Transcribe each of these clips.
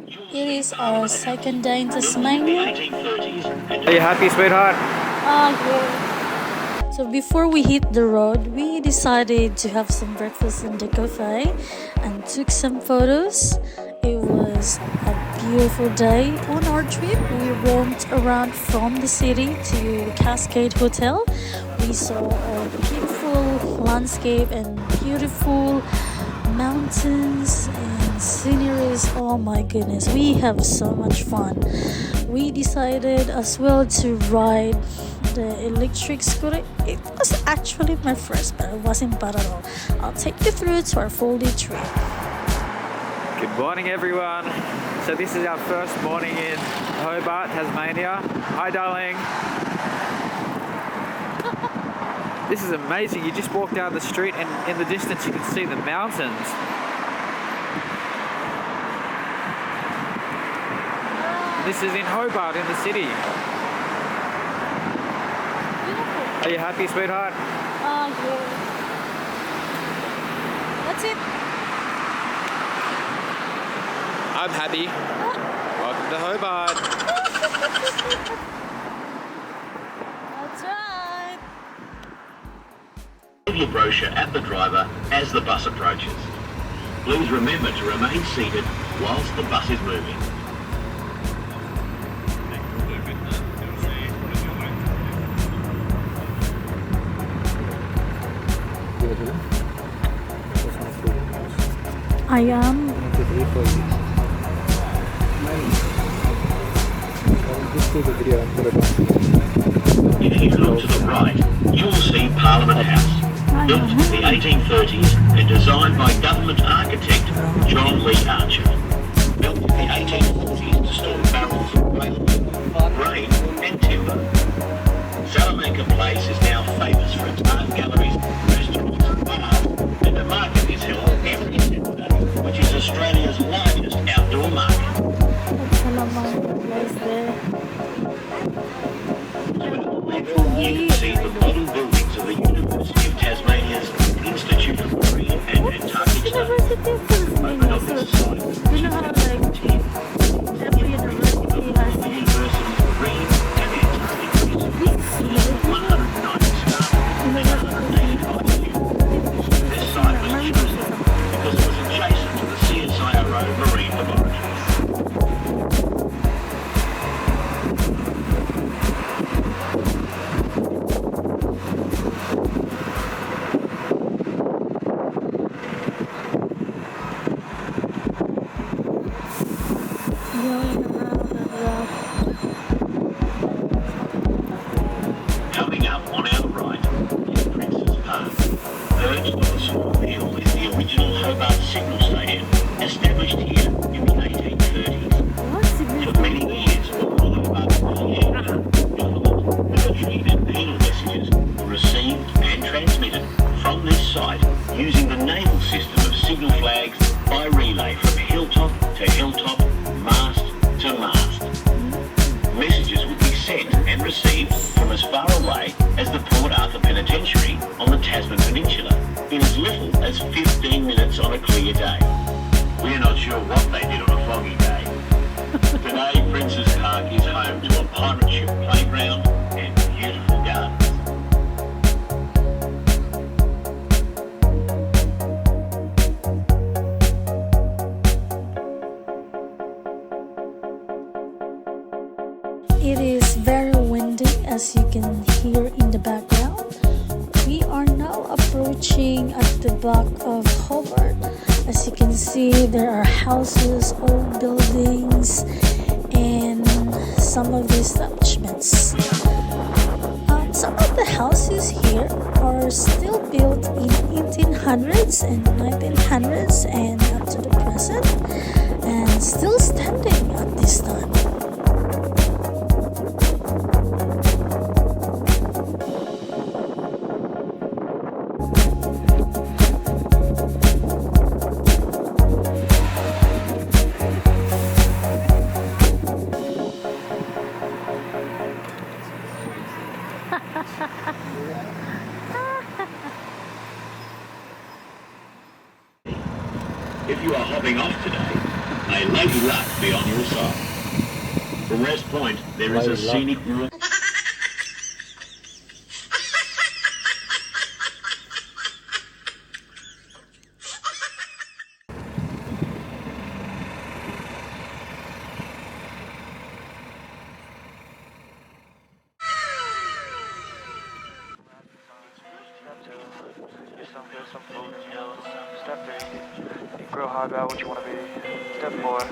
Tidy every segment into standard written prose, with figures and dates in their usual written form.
It is our second day in Tasmania. Are you happy, sweetheart? Yeah. So before we hit the road, we decided to have some breakfast in the cafe and took some photos. It was a beautiful day on our trip. We roamed around from the city to the Cascade Hotel. We saw a beautiful landscape and beautiful mountains and sceneries. Oh my goodness, we have so much fun. We decided as well to ride the electric scooter. It was actually my first, but it wasn't bad at all. I'll take you through to our full day trip. Good morning, everyone. So this is our first morning in Hobart, Tasmania. Hi, darling. This is amazing. You just walk down the street and in the distance you can see the mountains. This is in Hobart, in the city. Are you happy, sweetheart? Yeah. That's it. I'm happy. Welcome to Hobart. That's right. Leave your brochure at the driver as the bus approaches. Please remember to remain seated whilst the bus is moving. I am. If you look to the right, you'll see Parliament House, built in the 1830s and designed by government architect John Lee Archer. Built in the 1840s to store barrels of railway, grain and timber. Salamanca Place is now famous for its art galleries, restaurants, bars, and a market is held every Saturday, which is Australia's largest outdoor market. You can see the modern buildings of the University of Tasmania's Institute of Marine and Antarctic Studies. Open on this site in 2010. Every university has The University's Marine and Antarctic Research. 190 staff and 185 students. This site was chosen because it was adjacent to the CSIRO Marine Laboratories. Coming up on our right is Prince's Park. Perched on a small hill is the original Hobart signal station, established here in the 1830s. For many years, all Hobart government, military and penal messages were received and transmitted from this site using the naval system of signal flags by relay from hilltop to hilltop, mast to mast. Messages would be sent and received from as far away as the Port Arthur Penitentiary on the Tasman Peninsula in as little as 15 minutes on a clear day. We're not sure what they did on a foggy day. Today, Prince's Park is home to a pirate ship playground and beautiful gardens. It is very windy, as you can hear in the background. We are now approaching at the back of Hobart. As you can see, there are houses, old buildings, and some of the establishments. Some of the houses here are still built in 1800s and 1900s and up to the present, and still standing at this time. If you are hopping off today, May Lady Luck be on your side. From West Point, there is a scenic walk. Step 3, grow hard about what you want to be. Step 4,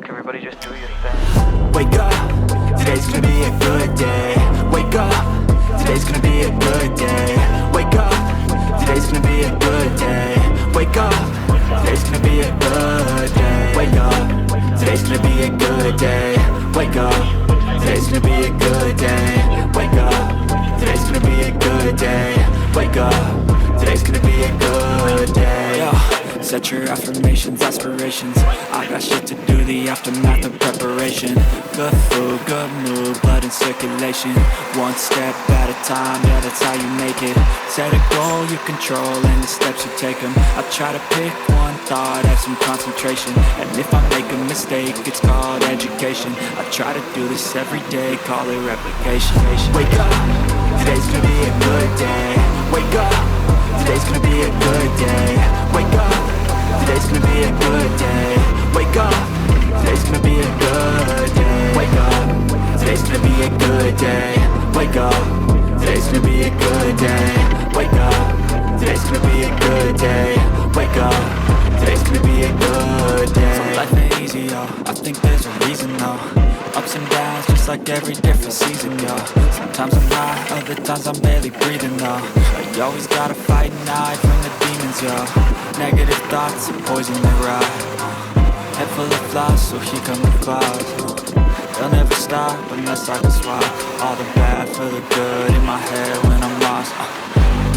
everybody just do your thing. Wake up, today's gonna be a good day. Wake up, today's gonna be a good day. Wake up, today's gonna be a good day. Wake up, today's gonna be a good day. Wake up, today's gonna be a good day. Wake up, today's gonna be a good day. Wake up, today's gonna be a good day. Wake up, today's gonna be a good day. Yo, set your affirmations, aspirations. I got shit to do, the aftermath of preparation. Good food, good mood, blood in circulation. One step at a time, yeah, that's how you make it. Set a goal you control and the steps you take them. I try to pick one thought, have some concentration. And if I make a mistake, it's called education. I try to do this every day, call it replication. Wake up, today's gonna be a good day. Wake up, today's gonna be a good day. Wake up, today's gonna be a good day. Wake up, today's gonna be a good day. Wake up, today's gonna be a good day. Wake up, today's gonna be a good day. Wake up, today's gonna be a good day. Wake up, today's gonna be a good day. So life ain't easy, yo, I think there's a reason, though. Ups and downs, just like every different season, yo. Sometimes I'm high, other times I'm barely breathing, though. You always gotta fight and hide from the demons, yo. Negative thoughts and poison they ride. Head full of flies, so here come the clouds. They'll never stop unless I can swap all the bad for the good in my head when I'm lost.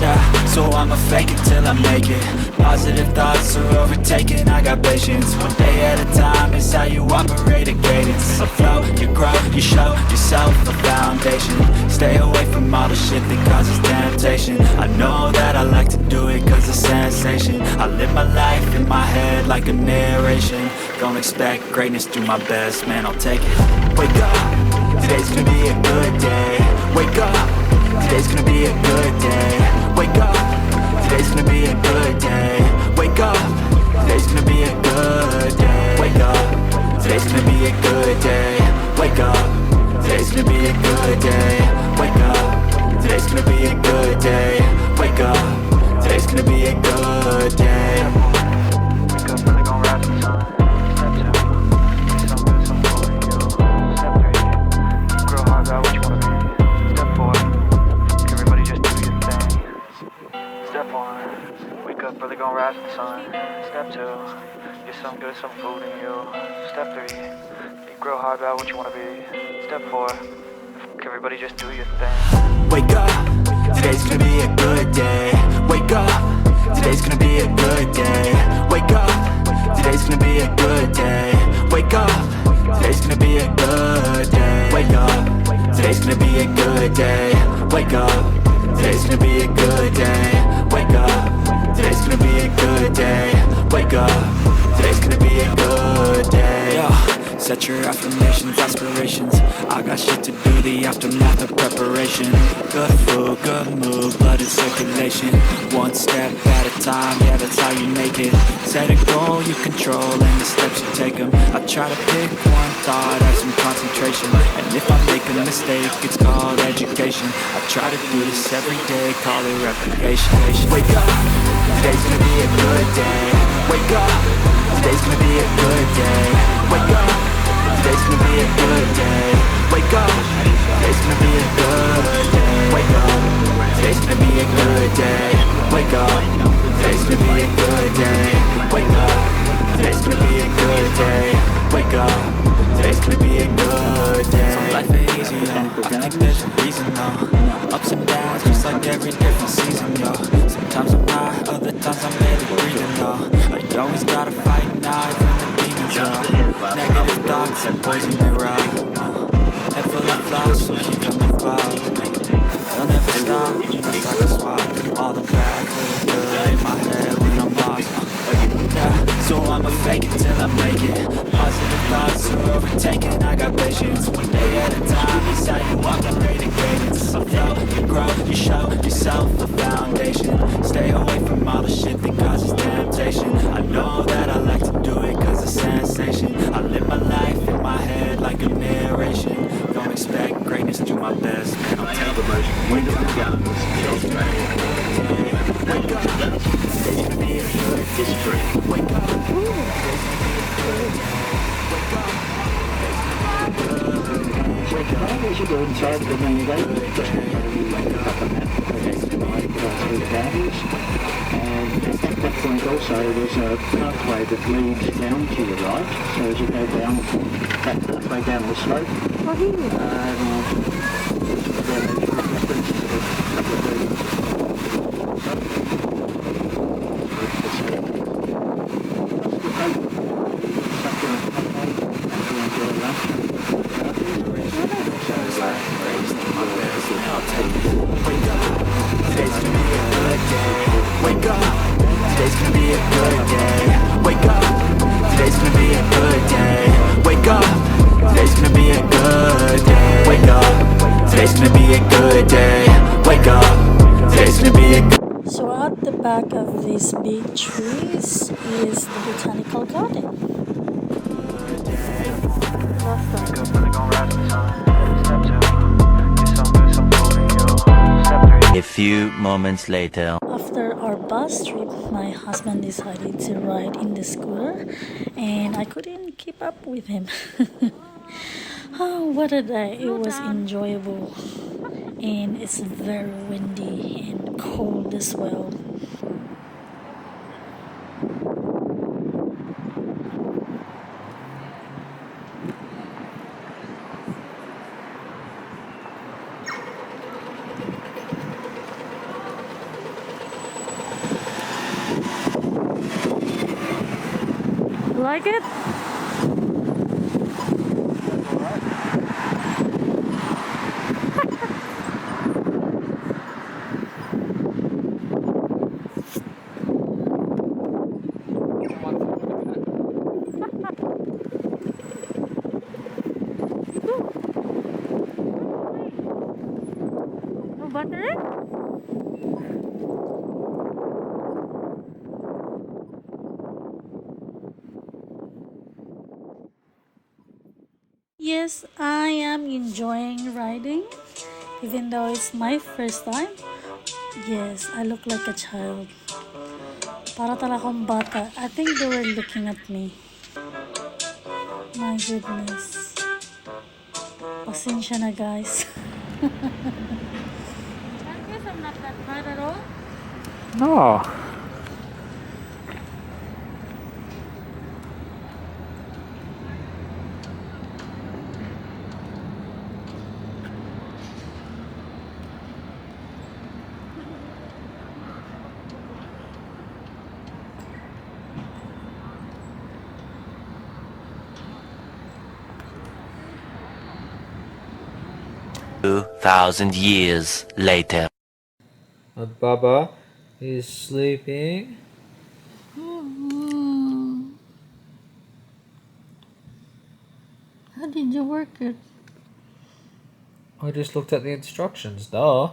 Yeah, so I'ma fake it till I make it. Positive thoughts are overtaken, I got patience. One day at a time is how you operate a cadence. So flow, you grow, you show yourself a foundation. Stay away from all the shit that causes temptation. I know that I like to do it cause it's sensation. I live my life in my head like a narration. Don't expect greatness, do my best, man, I'll take it. Wake up, today's gonna be a good day. Wake up, today's gonna be a good day. Wake up, today's gonna be a good day. Wake up, today's gonna be a good day. Wake up, today's gonna be a good day. Wake up, today's gonna be a good day. Wake up, today's gonna be a good day. Wake up, today's gonna be a good day. Wake up, really gon' rise to the sun. Step 2, some good, some glory, yo. Step 3, grow hard about what you wanna be. Step 4, everybody just do your thing. Step 1, wake up, really gon' rise to the sun. Step 2, get some good, some food in you. Step 3, grow hard about what you wanna be. Step 4, everybody just do your thing. Wake up, today's gonna be a good day. Wake up, today's gonna be a good day. Wake up, today's gonna be a good day. Wake up, today's gonna be a good day. Wake up, today's gonna be a good day. Wake up, today's gonna be a good day. Wake up, today's gonna be a good day. Wake up, today's gonna be a good day. Yeah. Set your affirmations, aspirations. I got shit to do, the aftermath of preparation. Good food, good mood, blood in circulation. One step at a time, yeah, that's how you make it. Set a goal you control and the steps you take them. I try to pick one thought, have some concentration. And if I make a mistake, it's called education. I try to do this every day, call it replication. Wake up, today's gonna be a good day. Wake up, today's gonna be a good day. Wake up, today's gonna be a good day. Wake up, today's gonna be a good day. Wake up, today's gonna be a good day. Wake up, today's gonna be a good day. Wake up, today's gonna be a good day. Wake up, today's gonna be a good day. So life ain't easy, yo. I think there's a reason, though. Ups and downs, just like every different season, yo. Sometimes I'm high, other times I'm barely breathing, though. You always gotta fight and hide from the demons, yo. Negative thoughts and poison they ride. Head full of flies, so keep coming clouds. They'll never stop unless I can swap all the bad for the good in my head when I'm lost. Yeah, so So I'ma fake it till I make it. Positive thoughts are overtaken, I got visions. One day at a time, it's how you walk, I pray to cadence. So flow, you grow, you show yourself a foundation. Stay away from all the shit that causes temptation. I know that I like to do it cause it's sensation. I live my life in my head like a narration. Don't expect greatness, do my best, man, I'm taking The most wonderful gardens in Australia. History. As you go inside the main gate, just look up a map, through the gardens, and at that point also there's a pathway that leads down to your right, so as you go down that pathway down the slope, Today's gonna be a good day. Wake up. Today's gonna be a good day. Wake up. Today's gonna be a good day. Wake up. Today's gonna be a good day. Wake up. Today's gonna be a good day. Wake up. Today's gonna be a good. So at the back of these big trees is the botanical garden. Good when they gon' rise to the sun. Step 2, get some good, some food in you. Step 3. A few moments later. After our bus trip, my husband decided to ride in the scooter and I couldn't keep up with him. Oh, what a day. It was enjoyable and it's very windy and cold as well. Like it? No butter? Yes, I am enjoying riding, even though it's my first time. Yes, I look like a child. Para talaga akong bata. I think they were looking at me. My goodness. Pasensya na guys. I guess I'm not that bad at all. No. 2,000 years later. Baba is sleeping. How did you work it? I just looked at the instructions, duh.